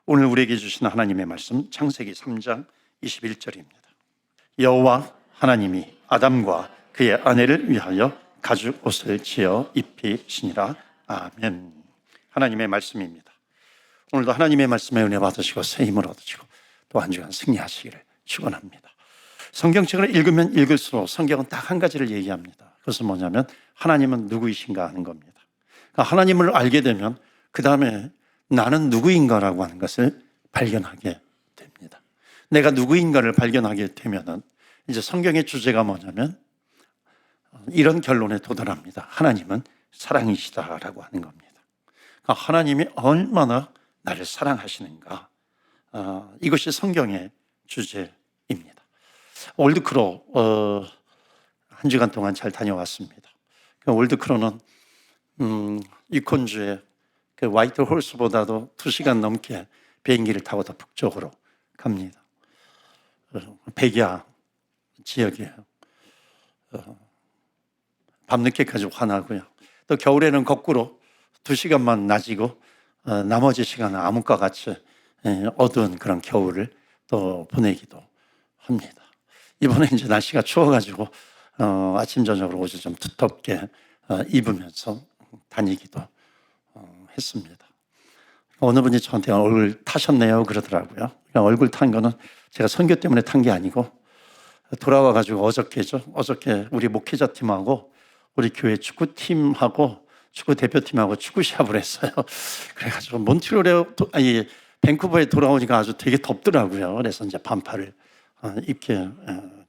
오늘 우리에게 주신 하나님의 말씀 창세기 3장 21절입니다. 여호와 하나님이 아담과 그의 아내를 위하여 가죽 옷을 지어 입히시니라. 아멘. 하나님의 말씀입니다. 오늘도 하나님의 말씀에 은혜 받으시고 새 힘을 얻으시고 또 한 주간 승리하시기를 축원합니다. 성경책을 읽으면 읽을수록 성경은 딱 한 가지를 얘기합니다. 그것은 뭐냐면 하나님은 누구이신가 하는 겁니다. 그러니까 하나님을 알게 되면 그 다음에 나는 누구인가라고 하는 것을 발견하게 됩니다. 내가 누구인가를 발견하게 되면은 이제 성경의 주제가 뭐냐면 이런 결론에 도달합니다. 하나님은 사랑이시다라고 하는 겁니다. 그러니까 하나님이 얼마나 나를 사랑하시는가, 이것이 성경의 주제입니다. 올드크로 한 주간 동안 잘 다녀왔습니다. 올드크로는 유콘주의 그 화이트 홀스보다도 2시간 넘게 비행기를 타고 더 북쪽으로 갑니다. 백야 지역이에요. 밤늦게까지 환하고요. 또 겨울에는 거꾸로 2시간만 낮이고 나머지 시간은 암흑과 같이 어두운 그런 겨울을 또 보내기도 합니다. 이번에 이제 날씨가 추워가지고 아침 저녁으로 옷을 좀 두텁게 입으면서 다니기도 했습니다. 어느 분이 저한테 얼굴 타셨네요 그러더라고요. 얼굴 탄 거는 제가 선교 때문에 탄 게 아니고 돌아와가지고 어저께 우리 목회자 팀하고 우리 교회 축구팀하고 축구 대표팀하고 축구 시합을 했어요. 그래가지고 밴쿠버에 돌아오니까 아주 되게 덥더라고요. 그래서 이제 반팔을 입게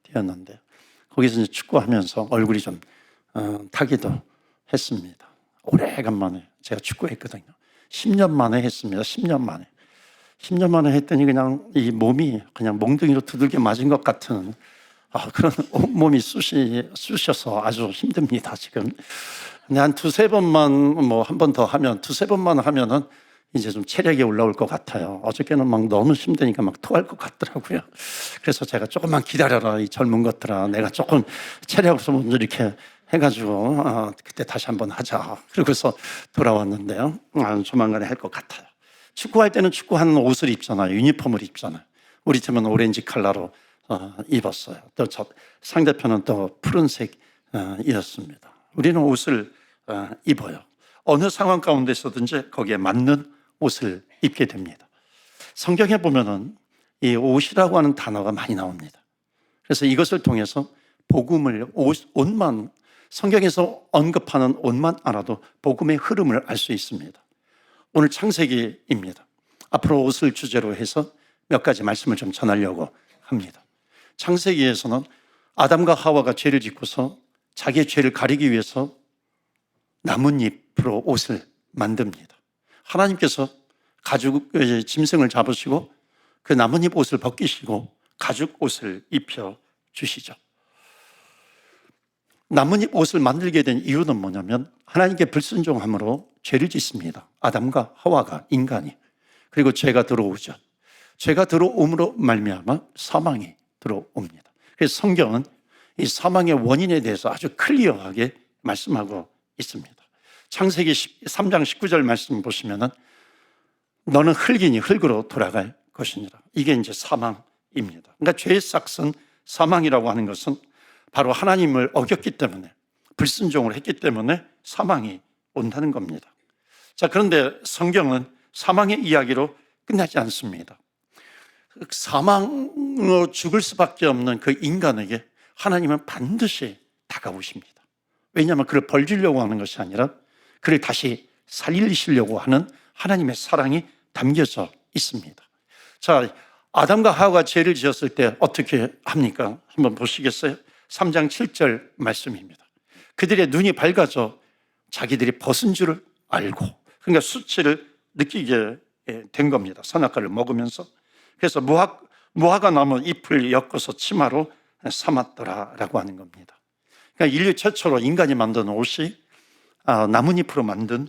되었는데 거기서 이제 축구하면서 얼굴이 좀 타기도 했습니다. 오래간만에 제가 축구했거든요. 10년 만에 했습니다. 10년 만에 했더니 그냥 이 몸이 그냥 몽둥이로 두들겨 맞은 것 같은 그런 몸이 쑤셔서 아주 힘듭니다, 지금. 근데 한 두세 번만, 한 번 더 하면, 두세 번만 하면은 이제 좀 체력이 올라올 것 같아요. 어저께는 막 너무 힘드니까 막 토할 것 같더라고요. 그래서 제가 조금만 기다려라, 이 젊은 것들아. 내가 조금 체력 좀 이렇게 해가지고, 그때 다시 한번 하자. 그러고서 돌아왔는데요. 조만간에 할 것 같아요. 축구할 때는 축구하는 옷을 입잖아요. 유니폼을 입잖아요. 우리 팀은 오렌지 컬러로 입었어요. 또 상대편은 또 푸른색이었습니다. 우리는 옷을 입어요. 어느 상황 가운데서든지 거기에 맞는 옷을 입게 됩니다. 성경에 보면은 이 옷이라고 하는 단어가 많이 나옵니다. 그래서 이것을 통해서 복음을 옷만, 성경에서 언급하는 옷만 알아도 복음의 흐름을 알 수 있습니다. 오늘 창세기입니다. 앞으로 옷을 주제로 해서 몇 가지 말씀을 좀 전하려고 합니다. 창세기에서는 아담과 하와가 죄를 짓고서 자기의 죄를 가리기 위해서 나뭇잎으로 옷을 만듭니다. 하나님께서 가죽 짐승을 잡으시고 그 나뭇잎 옷을 벗기시고 가죽 옷을 입혀 주시죠. 나뭇잎 옷을 만들게 된 이유는 뭐냐면 하나님께 불순종함으로 죄를 짓습니다. 아담과 하와가, 인간이. 그리고 죄가 들어오죠. 죄가 들어옴으로 말미암아 사망이 들어옵니다. 그래서 성경은 이 사망의 원인에 대해서 아주 클리어하게 말씀하고 있습니다. 창세기 3장 19절 말씀 보시면은 너는 흙이니 흙으로 돌아갈 것이니라. 이게 이제 사망입니다. 그러니까 죄의 싹은 사망이라고 하는 것은 바로 하나님을 어겼기 때문에, 불순종을 했기 때문에 사망이 온다는 겁니다. 자, 그런데 성경은 사망의 이야기로 끝나지 않습니다. 사망으로 죽을 수밖에 없는 그 인간에게 하나님은 반드시 다가오십니다. 왜냐하면 그를 벌주려고 하는 것이 아니라 그를 다시 살리시려고 하는 하나님의 사랑이 담겨져 있습니다. 자, 아담과 하와가 죄를 지었을 때 어떻게 합니까? 한번 보시겠어요? 3장 7절 말씀입니다. 그들의 눈이 밝아져 자기들이 벗은 줄을 알고, 그러니까 수치를 느끼게 된 겁니다. 선악과를 먹으면서. 그래서 무화과 나무 잎을 엮어서 치마로 삼았더라라고 하는 겁니다. 그러니까 인류 최초로 인간이 만든 옷이 나뭇잎으로 만든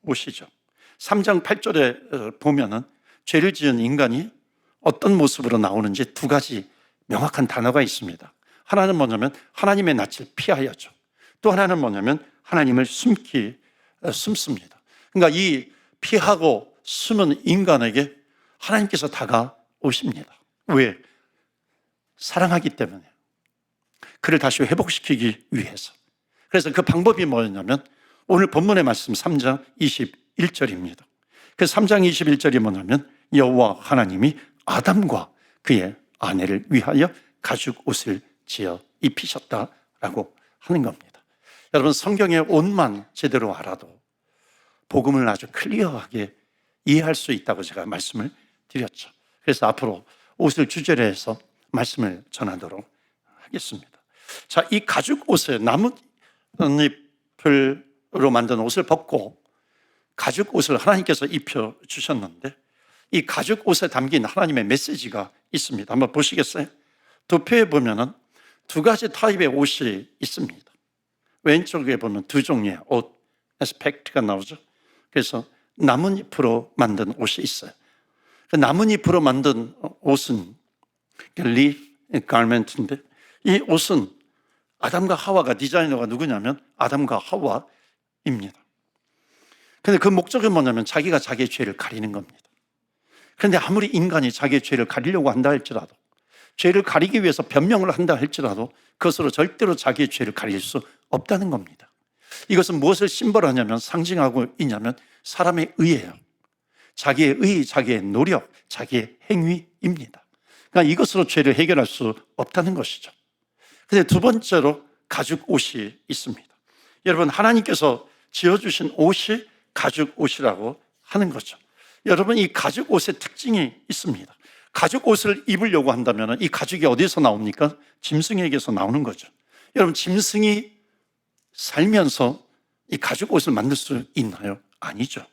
옷이죠. 3장 8절에 보면은 죄를 지은 인간이 어떤 모습으로 나오는지 두 가지 명확한 단어가 있습니다. 하나는 뭐냐면 하나님의 낯을 피하여죠. 또 하나는 뭐냐면 하나님을 숨습니다. 그러니까 이 피하고 숨은 인간에게 하나님께서 다가오십니다. 왜? 사랑하기 때문에. 그를 다시 회복시키기 위해서. 그래서 그 방법이 뭐였냐면 오늘 본문의 말씀 3장 21절입니다. 그 3장 21절이 뭐냐면 여호와 하나님이 아담과 그의 아내를 위하여 가죽 옷을 지어 입히셨다라고 하는 겁니다. 여러분, 성경의 옷만 제대로 알아도 복음을 아주 클리어하게 이해할 수 있다고 제가 말씀을 드렸죠. 그래서 앞으로 옷을 주제로 해서 말씀을 전하도록 하겠습니다. 자, 이 가죽 옷을 나뭇잎으로 만든 옷을 벗고 가죽 옷을 하나님께서 입혀 주셨는데 이 가죽 옷에 담긴 하나님의 메시지가 있습니다. 한번 보시겠어요? 도표에 보면은 두 가지 타입의 옷이 있습니다. 왼쪽에 보면 두 종류의 옷, 에스펙트가 나오죠. 그래서 나뭇잎으로 만든 옷이 있어요. 그 나뭇잎으로 만든 옷은 leaf garment인데 이 옷은 아담과 하와가, 디자이너가 누구냐면 아담과 하와입니다. 근데 그 목적은 뭐냐면 자기가 자기의 죄를 가리는 겁니다. 그런데 아무리 인간이 자기의 죄를 가리려고 한다 할지라도, 죄를 가리기 위해서 변명을 한다 할지라도 그것으로 절대로 자기의 죄를 가릴 수 없다는 겁니다. 이것은 무엇을 심벌하냐면, 상징하고 있냐면 사람의 의예요. 자기의 의, 자기의 노력, 자기의 행위입니다. 그러니까 이것으로 죄를 해결할 수 없다는 것이죠. 근데 두 번째로 가죽 옷이 있습니다. 여러분, 하나님께서 지어주신 옷이 가죽 옷이라고 하는 거죠. 여러분, 이 가죽 옷의 특징이 있습니다. 가죽 옷을 입으려고 한다면 이 가죽이 어디서 나옵니까? 짐승에게서 나오는 거죠. 여러분, 짐승이 살면서 이 가죽 옷을 만들 수 있나요? 아니죠.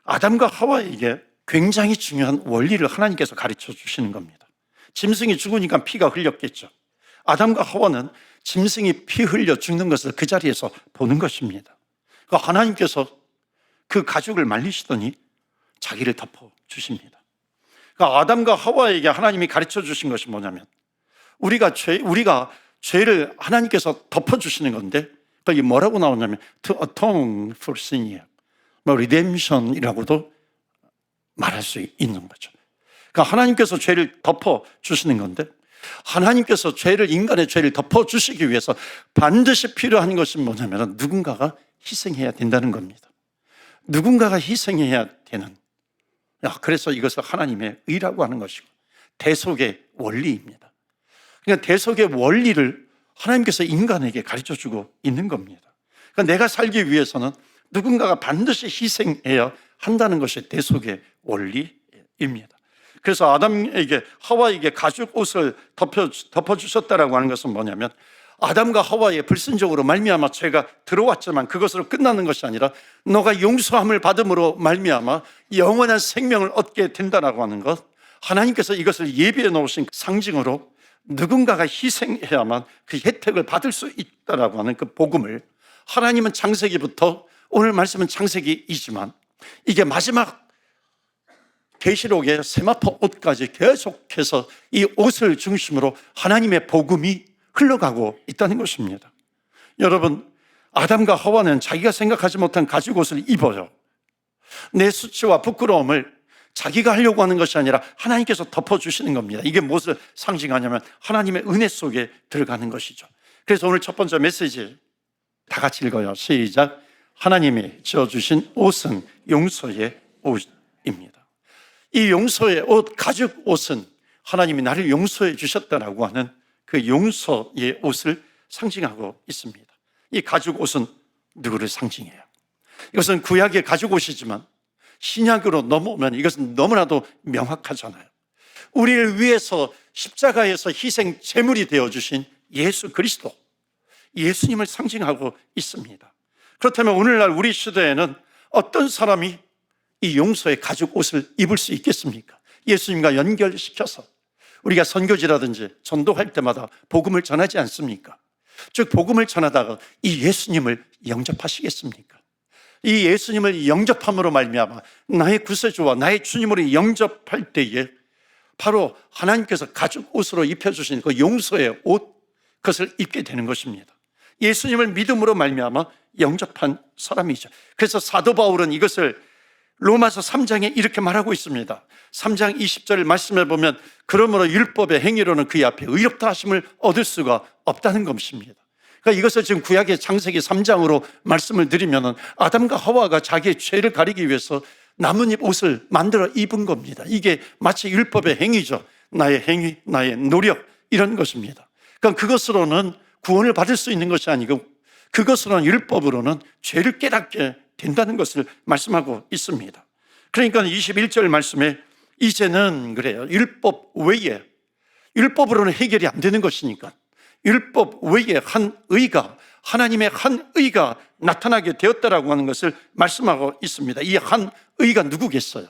아담과 하와에게 굉장히 중요한 원리를 하나님께서 가르쳐 주시는 겁니다. 짐승이 죽으니까 피가 흘렸겠죠. 아담과 하와는 짐승이 피 흘려 죽는 것을 그 자리에서 보는 것입니다. 그러니까 하나님께서 그 가죽을 말리시더니 자기를 덮어 주십니다. 그러니까 아담과 하와에게 하나님이 가르쳐 주신 것이 뭐냐면 우리가 죄를 하나님께서 덮어 주시는 건데 거기 뭐라고 나오냐면 to atone for sin이에요. redemption이라고도 말할 수 있는 거죠. 그러니까 하나님께서 죄를 덮어 주시는 건데 하나님께서 인간의 죄를 덮어 주시기 위해서 반드시 필요한 것이 뭐냐면 누군가가 희생해야 된다는 겁니다. 누군가가 희생해야 되는. 그래서 이것을 하나님의 의라고 하는 것이고 대속의 원리입니다. 그러니까 대속의 원리를 하나님께서 인간에게 가르쳐주고 있는 겁니다. 그러니까 내가 살기 위해서는 누군가가 반드시 희생해야 한다는 것이 대속의 원리입니다. 그래서 아담에게, 하와에게 가죽 옷을 덮어주셨다라고 하는 것은 뭐냐면 아담과 하와의 불순종으로 말미암아 죄가 들어왔지만 그것으로 끝나는 것이 아니라 너가 용서함을 받음으로 말미암아 영원한 생명을 얻게 된다라고 하는 것, 하나님께서 이것을 예비해 놓으신 상징으로 누군가가 희생해야만 그 혜택을 받을 수 있다라고 하는 그 복음을 하나님은 창세기부터, 오늘 말씀은 창세기이지만 이게 마지막 계시록의 세마포 옷까지 계속해서 이 옷을 중심으로 하나님의 복음이 흘러가고 있다는 것입니다. 여러분, 아담과 하와는 자기가 생각하지 못한 가죽 옷을 입어요. 내 수치와 부끄러움을 자기가 하려고 하는 것이 아니라 하나님께서 덮어주시는 겁니다. 이게 무엇을 상징하냐면 하나님의 은혜 속에 들어가는 것이죠. 그래서 오늘 첫 번째 메시지 다 같이 읽어요. 시작. 하나님이 지어주신 옷은 용서의 옷입니다. 이 용서의 옷, 가죽 옷은 하나님이 나를 용서해 주셨다라고 하는 그 용서의 옷을 상징하고 있습니다. 이 가죽 옷은 누구를 상징해요? 이것은 구약의 가죽 옷이지만 신약으로 넘어오면 이것은 너무나도 명확하잖아요. 우리를 위해서 십자가에서 희생 제물이 되어주신 예수 그리스도, 예수님을 상징하고 있습니다. 그렇다면 오늘날 우리 시대에는 어떤 사람이 이 용서의 가죽 옷을 입을 수 있겠습니까? 예수님과 연결시켜서 우리가 선교지라든지 전도할 때마다 복음을 전하지 않습니까? 즉 복음을 전하다가 이 예수님을 영접하시겠습니까? 이 예수님을 영접함으로 말미암아 나의 구세주와 나의 주님으로 영접할 때에 바로 하나님께서 가죽 옷으로 입혀주신 그 용서의 옷, 그것을 입게 되는 것입니다. 예수님을 믿음으로 말미암아 영접한 사람이죠. 그래서 사도 바울은 이것을 로마서 3장에 이렇게 말하고 있습니다. 3장 20절 말씀해 보면 그러므로 율법의 행위로는 그의 앞에 의롭다 하심을 얻을 수가 없다는 것입니다. 그러니까 이것을 지금 구약의 창세기 3장으로 말씀을 드리면 아담과 하와가 자기의 죄를 가리기 위해서 나뭇잎 옷을 만들어 입은 겁니다. 이게 마치 율법의 행위죠. 나의 행위, 나의 노력 이런 것입니다. 그러니까 그것으로는 구원을 받을 수 있는 것이 아니고 그것으로는 율법으로는 죄를 깨닫게 된다는 것을 말씀하고 있습니다. 그러니까 21절 말씀에 이제는 그래요. 율법 외에, 율법으로는 해결이 안 되는 것이니까 율법 외에 한 의가, 하나님의 한 의가 나타나게 되었다라고 하는 것을 말씀하고 있습니다. 이 한 의가 누구겠어요?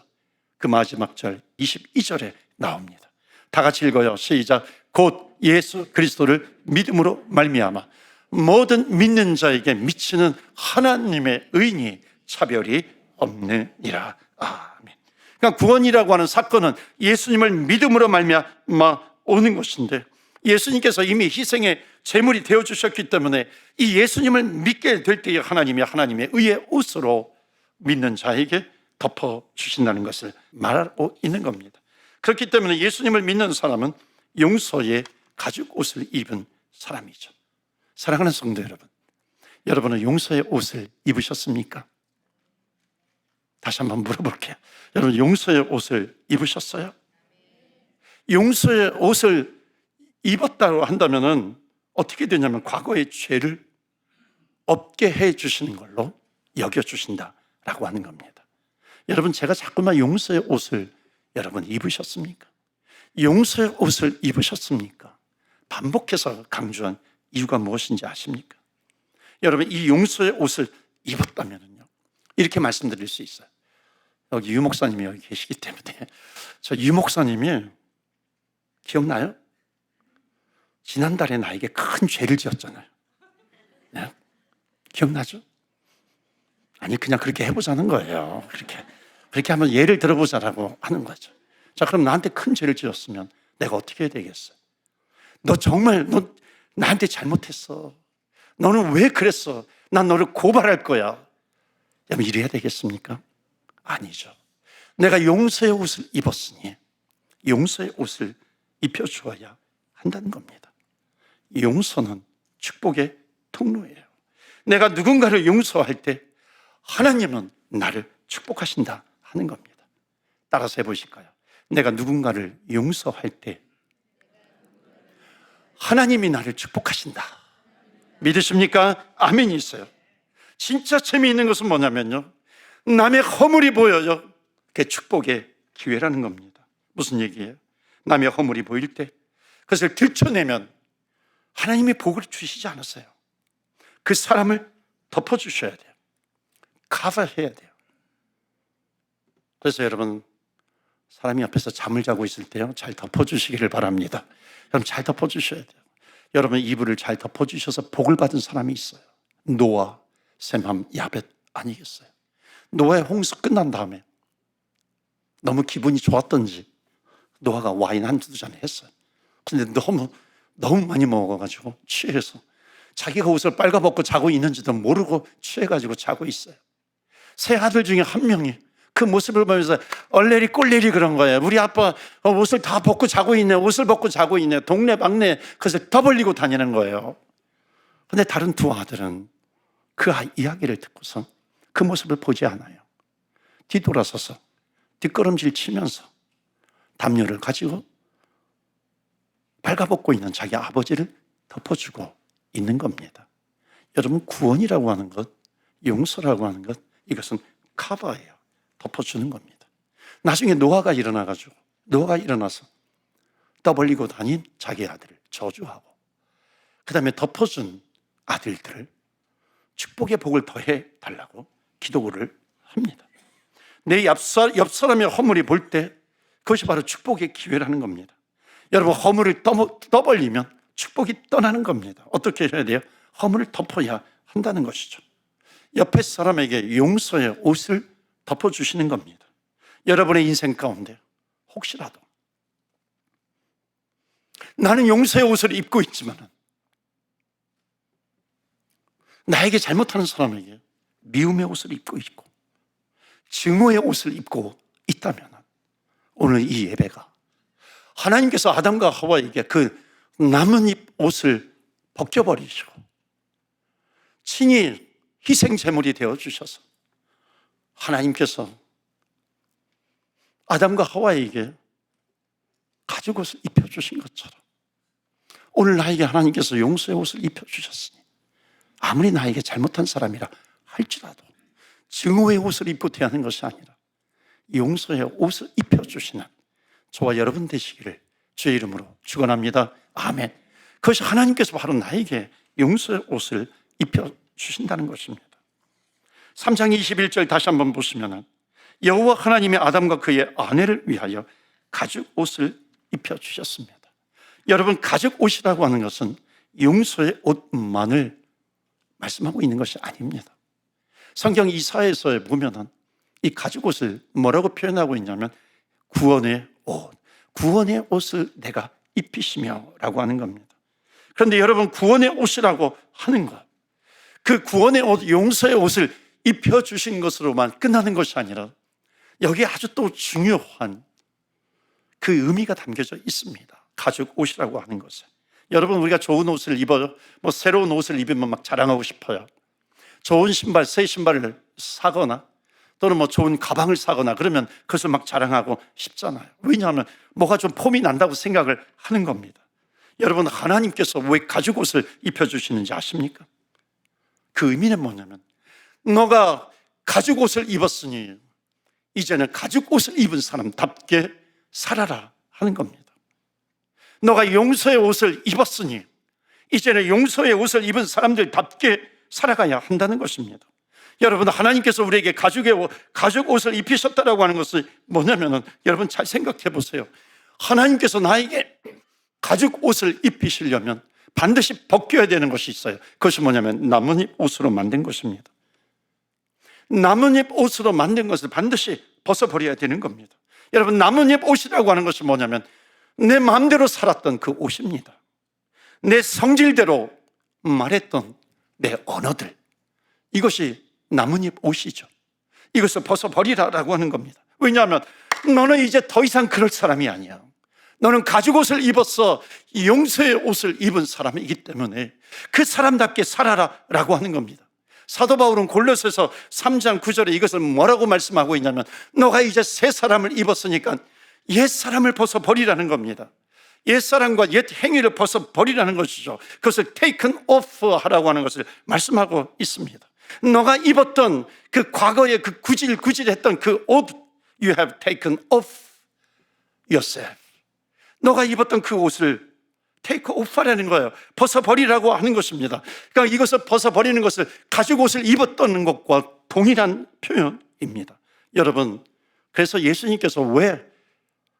그 마지막 절 22절에 나옵니다. 다 같이 읽어요. 시작. 곧 예수 그리스도를 믿음으로 말미암아 모든 믿는 자에게 미치는 하나님의 의인이 차별이 없느니라. 아멘. 그러니까 구원이라고 하는 사건은 예수님을 믿음으로 말미암아 오는 것인데 예수님께서 이미 희생의 제물이 되어주셨기 때문에 이 예수님을 믿게 될 때에 하나님의 의의 옷으로 믿는 자에게 덮어주신다는 것을 말하고 있는 겁니다. 그렇기 때문에 예수님을 믿는 사람은 용서의 가죽 옷을 입은 사람이죠. 사랑하는 성도 여러분, 여러분은 용서의 옷을 입으셨습니까? 다시 한번 물어볼게요. 여러분 용서의 옷을 입으셨어요? 용서의 옷을 입었다고 한다면 어떻게 되냐면 과거의 죄를 없게 해 주시는 걸로 여겨주신다라고 하는 겁니다. 여러분 제가 자꾸만 용서의 옷을 여러분 입으셨습니까? 용서의 옷을 입으셨습니까? 반복해서 강조한 이유가 무엇인지 아십니까? 여러분 이 용서의 옷을 입었다면요 이렇게 말씀드릴 수 있어요. 여기 유 목사님이 여기 계시기 때문에 저 유 목사님이 기억나요? 지난달에 나에게 큰 죄를 지었잖아요. 네? 기억나죠? 아니 그냥 그렇게 해보자는 거예요. 그렇게 한번 예를 들어보자라고 하는 거죠. 자 그럼 나한테 큰 죄를 지었으면 내가 어떻게 해야 되겠어요? 너 나한테 잘못했어. 너는 왜 그랬어? 난 너를 고발할 거야. 여러분 이래야 되겠습니까? 아니죠. 내가 용서의 옷을 입었으니 용서의 옷을 입혀주어야 한다는 겁니다. 용서는 축복의 통로예요. 내가 누군가를 용서할 때 하나님은 나를 축복하신다 하는 겁니다. 따라서 해보실까요? 내가 누군가를 용서할 때 하나님이 나를 축복하신다. 믿으십니까? 아멘이 있어요. 진짜 재미있는 것은 뭐냐면요 남의 허물이 보여요. 그게 축복의 기회라는 겁니다. 무슨 얘기예요? 남의 허물이 보일 때 그것을 들춰내면 하나님이 복을 주시지 않았어요. 그 사람을 덮어주셔야 돼요. 커버해야 돼요. 그래서 여러분 사람이 옆에서 잠을 자고 있을 때요 잘 덮어주시기를 바랍니다. 여러분 잘 덮어주셔야 돼요. 여러분 이불을 잘 덮어주셔서 복을 받은 사람이 있어요. 노아, 셈함, 야벳 아니겠어요? 노아의 홍수 끝난 다음에 너무 기분이 좋았던지 노아가 와인 한두 잔 했어요. 근데 너무 많이 먹어가지고 취해서 자기가 옷을 빨가벗고 자고 있는지도 모르고 취해가지고 자고 있어요. 세 아들 중에 한 명이 그 모습을 보면서 얼레리 꼴레리 그런 거예요. 우리 아빠 옷을 다 벗고 자고 있네. 옷을 벗고 자고 있네. 동네방네 그것을 떠벌리고 다니는 거예요. 근데 다른 두 아들은 그 이야기를 듣고서 그 모습을 보지 않아요. 뒤돌아서서 뒷걸음질 치면서 담요를 가지고 발가벗고 있는 자기 아버지를 덮어주고 있는 겁니다. 여러분 구원이라고 하는 것, 용서라고 하는 것 이것은 커버예요. 덮어주는 겁니다. 나중에 노아가 일어나서 떠벌리고 다닌 자기 아들을 저주하고 그 다음에 덮어준 아들들을 축복의 복을 더해 달라고 기도를 합니다. 내 옆 사람의 허물이 볼 때 그것이 바로 축복의 기회라는 겁니다. 여러분 허물을 떠벌리면 축복이 떠나는 겁니다. 어떻게 해야 돼요? 허물을 덮어야 한다는 것이죠. 옆에 사람에게 용서의 옷을 덮어주시는 겁니다. 여러분의 인생 가운데 혹시라도 나는 용서의 옷을 입고 있지만 나에게 잘못하는 사람에게 미움의 옷을 입고 있고 증오의 옷을 입고 있다면 오늘 이 예배가 하나님께서 아담과 하와에게 그 나뭇잎 옷을 벗겨버리시고 친히 희생제물이 되어주셔서 하나님께서 아담과 하와에게 가죽 옷을 입혀주신 것처럼 오늘 나에게 하나님께서 용서의 옷을 입혀주셨으니 아무리 나에게 잘못한 사람이라 할지라도 증오의 옷을 입고 대하는 것이 아니라 용서의 옷을 입혀주시는 저와 여러분 되시기를 주의 이름으로 축원합니다. 아멘. 그것이 하나님께서 바로 나에게 용서의 옷을 입혀주신다는 것입니다. 3장 21절 다시 한번 보시면 여호와 하나님이 아담과 그의 아내를 위하여 가죽 옷을 입혀주셨습니다. 여러분, 가죽 옷이라고 하는 것은 용서의 옷만을 말씀하고 있는 것이 아닙니다. 성경 이사야서에 보면은 이 가죽 옷을 뭐라고 표현하고 있냐면 구원의 옷, 구원의 옷을 내가 입히시며 라고 하는 겁니다. 그런데 여러분, 구원의 옷이라고 하는 것, 그 구원의 옷, 용서의 옷을 입혀주신 것으로만 끝나는 것이 아니라 여기에 아주 또 중요한 그 의미가 담겨져 있습니다. 가죽 옷이라고 하는 것은 여러분, 우리가 좋은 옷을 입어요. 새로운 옷을 입으면 막 자랑하고 싶어요. 좋은 신발, 새 신발을 사거나 또는 좋은 가방을 사거나 그러면 그것을 막 자랑하고 싶잖아요. 왜냐하면 뭐가 좀 폼이 난다고 생각을 하는 겁니다. 여러분, 하나님께서 왜 가죽 옷을 입혀주시는지 아십니까? 그 의미는 뭐냐면 너가 가죽 옷을 입었으니 이제는 가죽 옷을 입은 사람답게 살아라 하는 겁니다. 너가 용서의 옷을 입었으니 이제는 용서의 옷을 입은 사람들답게 살아가야 한다는 것입니다. 여러분, 하나님께서 우리에게 가죽 옷을 입히셨다라고 하는 것은 뭐냐면은 여러분 잘 생각해 보세요. 하나님께서 나에게 가죽 옷을 입히시려면 반드시 벗겨야 되는 것이 있어요. 그것이 뭐냐면 나뭇잎 옷으로 만든 것입니다. 나뭇잎 옷으로 만든 것을 반드시 벗어버려야 되는 겁니다. 여러분, 나뭇잎 옷이라고 하는 것이 뭐냐면 내 마음대로 살았던 그 옷입니다. 내 성질대로 말했던 내 언어들, 이것이 나뭇잎 옷이죠. 이것을 벗어버리라라고 하는 겁니다. 왜냐하면 너는 이제 더 이상 그럴 사람이 아니야. 너는 가죽 옷을 입었어. 용서의 옷을 입은 사람이기 때문에 그 사람답게 살아라라고 하는 겁니다. 사도 바울은 골로새서 3장 9절에 이것을 뭐라고 말씀하고 있냐면 너가 이제 새 사람을 입었으니까 옛 사람을 벗어버리라는 겁니다. 옛 사람과 옛 행위를 벗어버리라는 것이죠. 그것을 taken off 하라고 하는 것을 말씀하고 있습니다. 너가 입었던 그 과거의 그 구질구질했던 그 옷, you have taken off yourself. 너가 입었던 그 옷을 take off 하라는 거예요. 벗어버리라고 하는 것입니다. 그러니까 이것을 벗어버리는 것을 가죽 옷을 입었던 것과 동일한 표현입니다. 여러분, 그래서 예수님께서 왜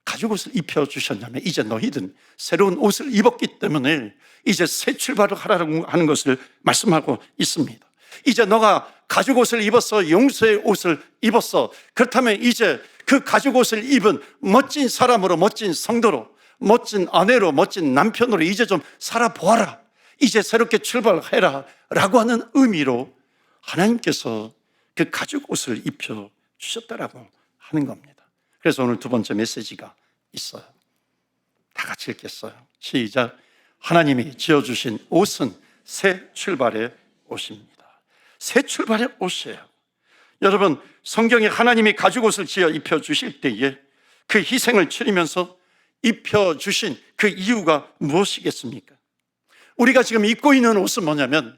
가죽 옷을 입혀주셨냐면 이제 너희들은 새로운 옷을 입었기 때문에 이제 새 출발을 하라고 하는 것을 말씀하고 있습니다. 이제 너가 가죽 옷을 입었어. 용서의 옷을 입었어. 그렇다면 이제 그 가죽 옷을 입은 멋진 사람으로, 멋진 성도로, 멋진 아내로, 멋진 남편으로 이제 좀 살아보아라. 이제 새롭게 출발해라 라고 하는 의미로 하나님께서 그 가죽 옷을 입혀주셨다라고 하는 겁니다. 그래서 오늘 두 번째 메시지가 있어요. 다 같이 읽겠어요. 시작. 하나님이 지어주신 옷은 새 출발의 옷입니다. 새 출발의 옷이에요. 여러분, 성경에 하나님이 가죽 옷을 지어 입혀주실 때에 그 희생을 치르면서 입혀주신 그 이유가 무엇이겠습니까? 우리가 지금 입고 있는 옷은 뭐냐면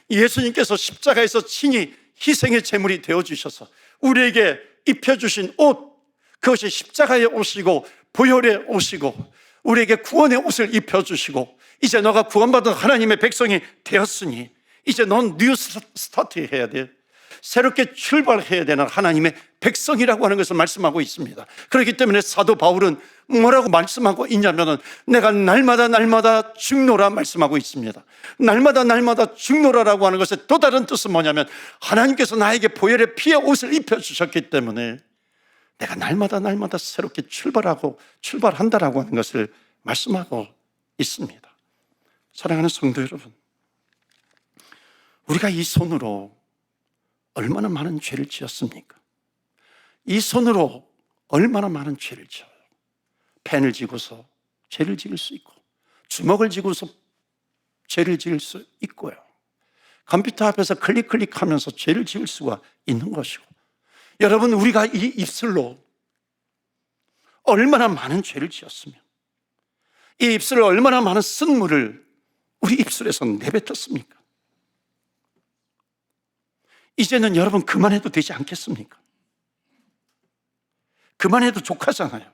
예수님께서 십자가에서 친히 희생의 제물이 되어주셔서 우리에게 입혀주신 옷, 그것이 십자가의 옷이고 보혈의 옷이고 우리에게 구원의 옷을 입혀주시고 이제 너가 구원받은 하나님의 백성이 되었으니 이제 넌 뉴 스타트 해야 돼. 새롭게 출발해야 되는 하나님의 백성이라고 하는 것을 말씀하고 있습니다. 그렇기 때문에 사도 바울은 뭐라고 말씀하고 있냐면은 내가 날마다 죽노라 말씀하고 있습니다. 날마다 죽노라라고 하는 것의 또 다른 뜻은 뭐냐면 하나님께서 나에게 보혈의 피의 옷을 입혀주셨기 때문에 내가 날마다 새롭게 출발한다라고 하는 것을 말씀하고 있습니다. 사랑하는 성도 여러분, 우리가 이 손으로 얼마나 많은 죄를 지었습니까? 이 손으로 얼마나 많은 죄를 지어요. 펜을 쥐고서 죄를 지을 수 있고, 주먹을 쥐고서 죄를 지을 수 있고요. 컴퓨터 앞에서 클릭하면서 죄를 지을 수가 있는 것이고, 여러분, 우리가 이 입술로 얼마나 많은 죄를 지었으면, 이 입술로 얼마나 많은 쓴물을 우리 입술에서 내뱉었습니까? 이제는 여러분 그만해도 되지 않겠습니까? 그만해도 족하잖아요.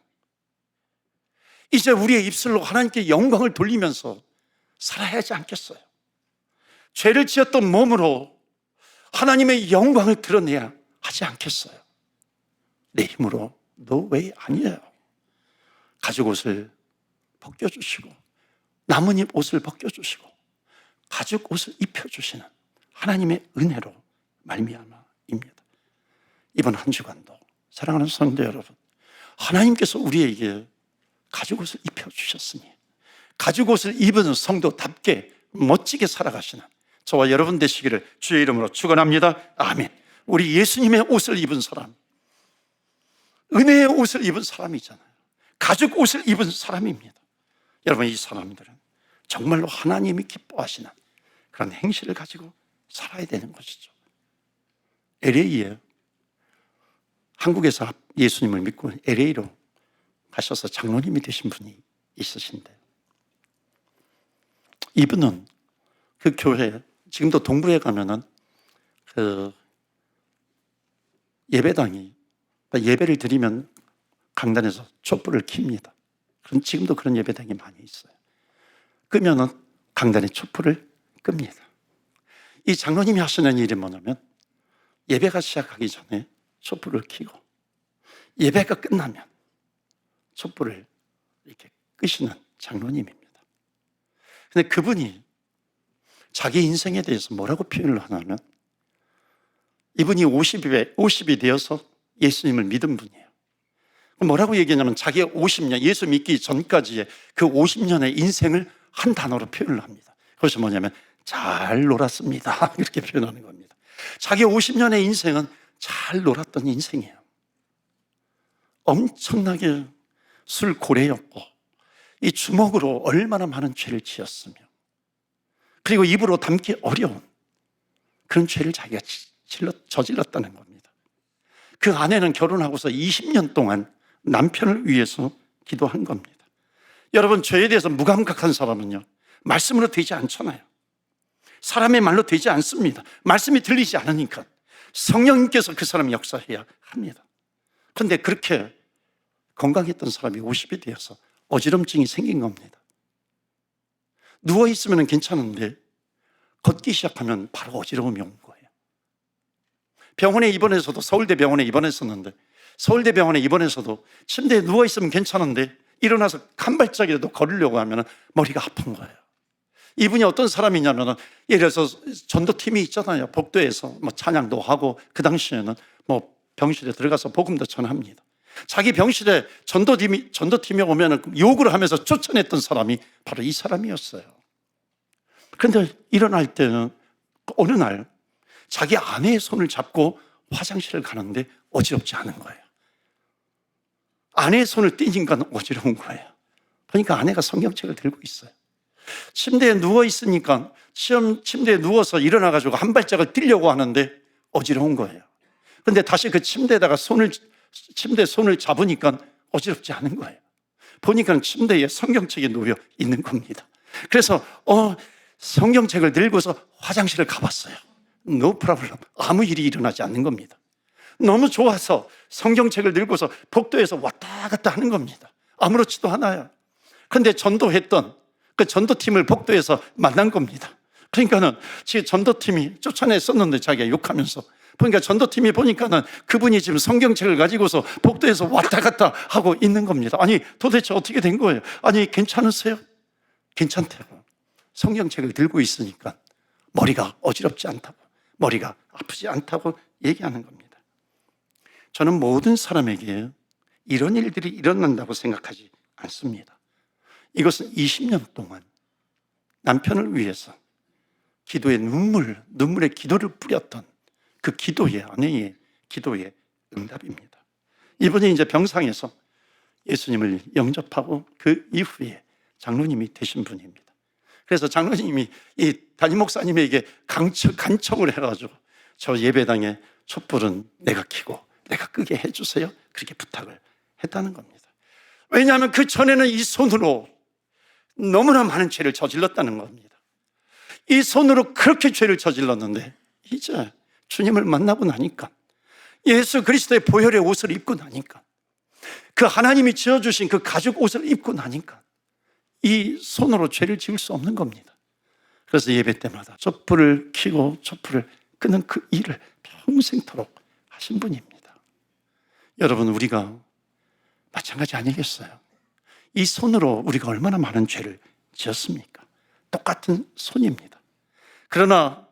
이제 우리의 입술로 하나님께 영광을 돌리면서 살아야 하지 않겠어요? 죄를 지었던 몸으로 하나님의 영광을 드러내야 하지 않겠어요? 내 힘으로 no way 아니에요. 가죽 옷을 벗겨주시고, 나뭇잎 옷을 벗겨주시고, 가죽 옷을 입혀주시는 하나님의 은혜로 말미암아입니다. 이번 한 주간도 사랑하는 성도 여러분, 하나님께서 우리에게 가죽 옷을 입혀주셨으니 가죽 옷을 입은 성도답게 멋지게 살아가시는 저와 여러분 되시기를 주의 이름으로 축원합니다. 아멘. 우리 예수님의 옷을 입은 사람, 은혜의 옷을 입은 사람이잖아요. 가죽 옷을 입은 사람입니다. 여러분, 이 사람들은 정말로 하나님이 기뻐하시는 그런 행실을 가지고 살아야 되는 것이죠. LA에, 한국에서 예수님을 믿고 LA로 가셔서 장로님이 되신 분이 있으신데, 이분은 그 교회, 지금도 동부에 가면은 그 예배당이, 예배를 드리면 강단에서 촛불을 켭니다. 지금도 그런 예배당이 많이 있어요. 끄면은 강단에 촛불을 끕니다. 이 장로님이 하시는 일이 뭐냐면, 예배가 시작하기 전에 촛불을 켜고, 예배가 끝나면 촛불을 이렇게 끄시는 장로님입니다. 근데 그분이 자기 인생에 대해서 뭐라고 표현을 하냐면, 이분이 50이 되어서 예수님을 믿은 분이에요. 뭐라고 얘기하냐면, 자기의 50년, 예수 믿기 전까지의 그 50년의 인생을 한 단어로 표현을 합니다. 그것이 뭐냐면, 잘 놀았습니다. 이렇게 표현하는 겁니다. 자기 50년의 인생은 잘 놀았던 인생이에요. 엄청나게 술고래였고, 이 주먹으로 얼마나 많은 죄를 지었으며, 그리고 입으로 담기 어려운 그런 죄를 자기가 저질렀다는 겁니다. 그 아내는 결혼하고서 20년 동안 남편을 위해서 기도한 겁니다. 여러분, 죄에 대해서 무감각한 사람은요, 말씀으로 되지 않잖아요. 사람의 말로 되지 않습니다. 말씀이 들리지 않으니까 성령님께서 그 사람 역사해야 합니다. 그런데 그렇게 건강했던 사람이 50이 되어서 어지럼증이 생긴 겁니다. 누워있으면 괜찮은데 걷기 시작하면 바로 어지러움이 온 거예요. 병원에 입원해서도, 서울대 병원에 입원했었는데, 서울대 병원에 입원해서도 침대에 누워있으면 괜찮은데 일어나서 한 발짝이라도 걸으려고 하면 머리가 아픈 거예요. 이분이 어떤 사람이냐면, 예를 들어서 전도팀이 있잖아요. 복도에서 뭐 찬양도 하고, 그 당시에는 뭐 병실에 들어가서 복음도 전합니다. 자기 병실에 전도팀이 오면 욕을 하면서 쫓아냈던 사람이 바로 이 사람이었어요. 그런데 일어날 때는 어느 날 자기 아내의 손을 잡고 화장실을 가는데 어지럽지 않은 거예요. 아내의 손을 띄니까 어지러운 거예요. 보니까 아내가 성경책을 들고 있어요. 침대에 누워있으니까 침대에 누워서 일어나가지고 한 발짝을 뛰려고 하는데 어지러운 거예요. 그런데 다시 그 침대에다가 침대에 손을 잡으니까 어지럽지 않은 거예요. 보니까 침대에 성경책이 놓여 있는 겁니다. 그래서 성경책을 들고서 화장실을 가봤어요. No problem. 아무 일이 일어나지 않는 겁니다. 너무 좋아서 성경책을 들고서 복도에서 왔다 갔다 하는 겁니다. 아무렇지도 않아요. 그런데 전도했던 그 전도팀을 복도에서 만난 겁니다. 그러니까는 지금 전도팀이 쫓아냈었는데 자기가 욕하면서, 그러니까 전도팀이 보니까는 그분이 지금 성경책을 가지고서 복도에서 왔다 갔다 하고 있는 겁니다. 아니, 도대체 어떻게 된 거예요? 아니, 괜찮으세요? 괜찮다고. 성경책을 들고 있으니까 머리가 어지럽지 않다고, 머리가 아프지 않다고 얘기하는 겁니다. 저는 모든 사람에게 이런 일들이 일어난다고 생각하지 않습니다. 이것은 20년 동안 남편을 위해서 기도의 눈물의 기도를 뿌렸던 그 기도의, 아내의 기도의 응답입니다. 이분이 이제 병상에서 예수님을 영접하고 그 이후에 장로님이 되신 분입니다. 그래서 장로님이 이 담임 목사님에게 간청을 해가지고 저 예배당에 촛불은 내가 켜고 내가 끄게 해주세요, 그렇게 부탁을 했다는 겁니다. 왜냐하면 그 전에는 이 손으로 너무나 많은 죄를 저질렀다는 겁니다. 이 손으로 그렇게 죄를 저질렀는데 이제 주님을 만나고 나니까, 예수 그리스도의 보혈의 옷을 입고 나니까, 그 하나님이 지어주신 그 가죽 옷을 입고 나니까 이 손으로 죄를 지을 수 없는 겁니다. 그래서 예배 때마다 촛불을 켜고 촛불을 끄는 그 일을 평생토록 하신 분입니다. 여러분, 우리가 마찬가지 아니겠어요? 이 손으로 우리가 얼마나 많은 죄를 지었습니까? 똑같은 손입니다. 그러나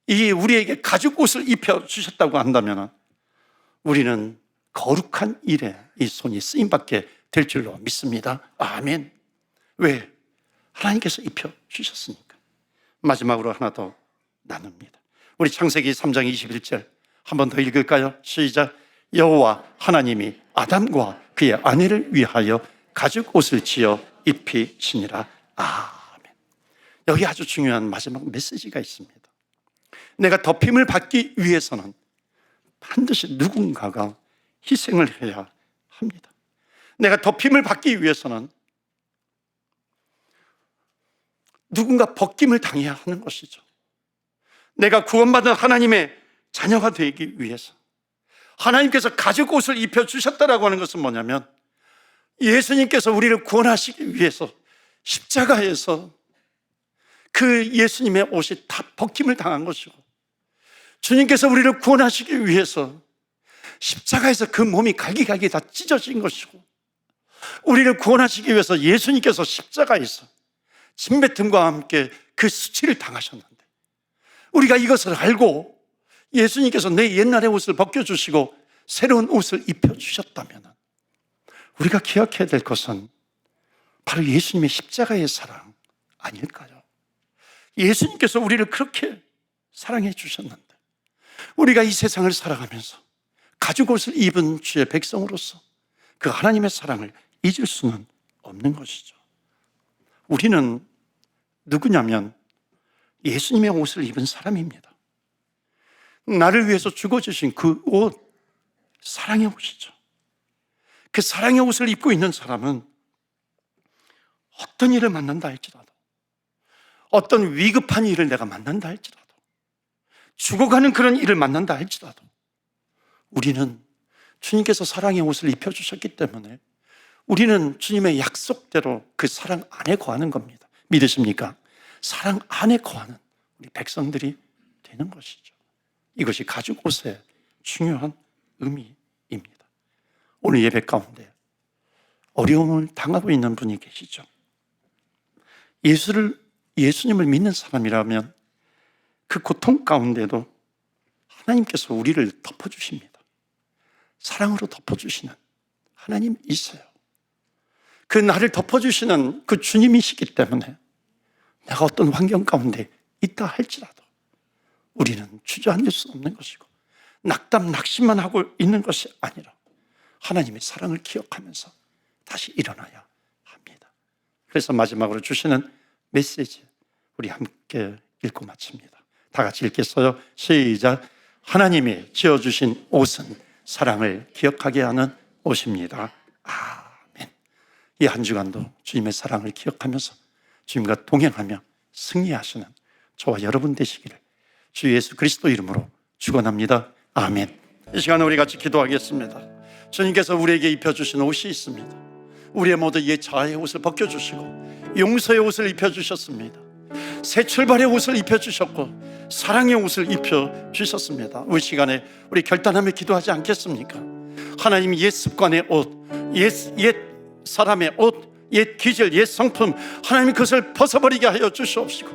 이 우리에게 가죽 옷을 입혀주셨다고 한다면 우리는 거룩한 일에 이 손이 쓰임받게 될 줄로 믿습니다. 아멘. 왜? 하나님께서 입혀주셨으니까. 마지막으로 하나 더 나눕니다. 우리 창세기 3장 21절 한 번 더 읽을까요? 시작. 여호와 하나님이 아담과 그의 아내를 위하여 가죽 옷을 지어 입히시니라. 아멘. 여기 아주 중요한 마지막 메시지가 있습니다. 내가 덮임을 받기 위해서는 반드시 누군가가 희생을 해야 합니다. 내가 덮임을 받기 위해서는 누군가 벗김을 당해야 하는 것이죠. 내가 구원받은 하나님의 자녀가 되기 위해서 하나님께서 가죽 옷을 입혀주셨다라고 하는 것은 뭐냐면, 예수님께서 우리를 구원하시기 위해서 십자가에서 그 예수님의 옷이 다 벗김을 당한 것이고, 주님께서 우리를 구원하시기 위해서 십자가에서 그 몸이 갈기갈기 다 찢어진 것이고, 우리를 구원하시기 위해서 예수님께서 십자가에서 침뱉음과 함께 그 수치를 당하셨는데, 우리가 이것을 알고 예수님께서 내 옛날의 옷을 벗겨주시고 새로운 옷을 입혀주셨다면 우리가 기억해야 될 것은 바로 예수님의 십자가의 사랑 아닐까요? 예수님께서 우리를 그렇게 사랑해 주셨는데 우리가 이 세상을 살아가면서 가죽 옷을 입은 주의 백성으로서 그 하나님의 사랑을 잊을 수는 없는 것이죠. 우리는 누구냐면 예수님의 옷을 입은 사람입니다. 나를 위해서 죽어주신 그 옷, 사랑의 옷이죠. 그 사랑의 옷을 입고 있는 사람은 어떤 일을 만난다 할지라도, 어떤 위급한 일을 내가 만난다 할지라도, 죽어가는 그런 일을 만난다 할지라도 우리는 주님께서 사랑의 옷을 입혀주셨기 때문에 우리는 주님의 약속대로 그 사랑 안에 거하는 겁니다. 믿으십니까? 사랑 안에 거하는 우리 백성들이 되는 것이죠. 이것이 가죽 옷의 중요한 의미입니다. 오늘 예배 가운데 어려움을 당하고 있는 분이 계시죠. 예수님을 믿는 사람이라면 그 고통 가운데도 하나님께서 우리를 덮어주십니다. 사랑으로 덮어주시는 하나님이세요. 그 나를 덮어주시는 그 주님이시기 때문에 내가 어떤 환경 가운데 있다 할지라도 우리는 주저앉을 수 없는 것이고 낙담 낙심만 하고 있는 것이 아니라 하나님의 사랑을 기억하면서 다시 일어나야 합니다. 그래서 마지막으로 주시는 메시지 우리 함께 읽고 마칩니다. 다 같이 읽겠어요? 시작. 하나님이 지어주신 옷은 사랑을 기억하게 하는 옷입니다. 아멘. 이 한 주간도 주님의 사랑을 기억하면서 주님과 동행하며 승리하시는 저와 여러분 되시기를 주 예수 그리스도 이름으로 축원합니다. 아멘. 이 시간에 우리 같이 기도하겠습니다. 주님께서 우리에게 입혀주신 옷이 있습니다. 우리의 모두 옛 자아의 옷을 벗겨주시고 용서의 옷을 입혀주셨습니다. 새 출발의 옷을 입혀주셨고 사랑의 옷을 입혀주셨습니다. 이 시간에 우리 결단하며 기도하지 않겠습니까? 하나님, 옛 습관의 옷, 옛 사람의 옷, 옛 기질, 옛 성품, 하나님 그것을 벗어버리게 하여 주시옵시고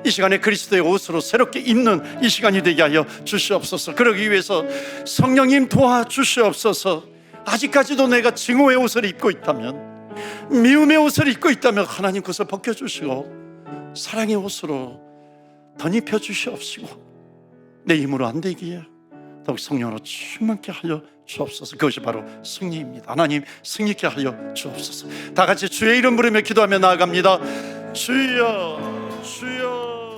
이 시간에 그리스도의 옷으로 새롭게 입는 이 시간이 되게 하여 주시옵소서. 그러기 위해서 성령님 도와주시옵소서. 아직까지도 내가 증오의 옷을 입고 있다면, 미움의 옷을 입고 있다면 하나님 그것을 벗겨주시고 사랑의 옷으로 덧입혀 주시옵시고 내 힘으로 안 되기에 더욱 성령으로 충만케 하여 주옵소서. 그것이 바로 승리입니다. 하나님 승리케 하여 주옵소서. 다 같이 주의 이름 부르며 기도하며 나아갑니다. 주여 주여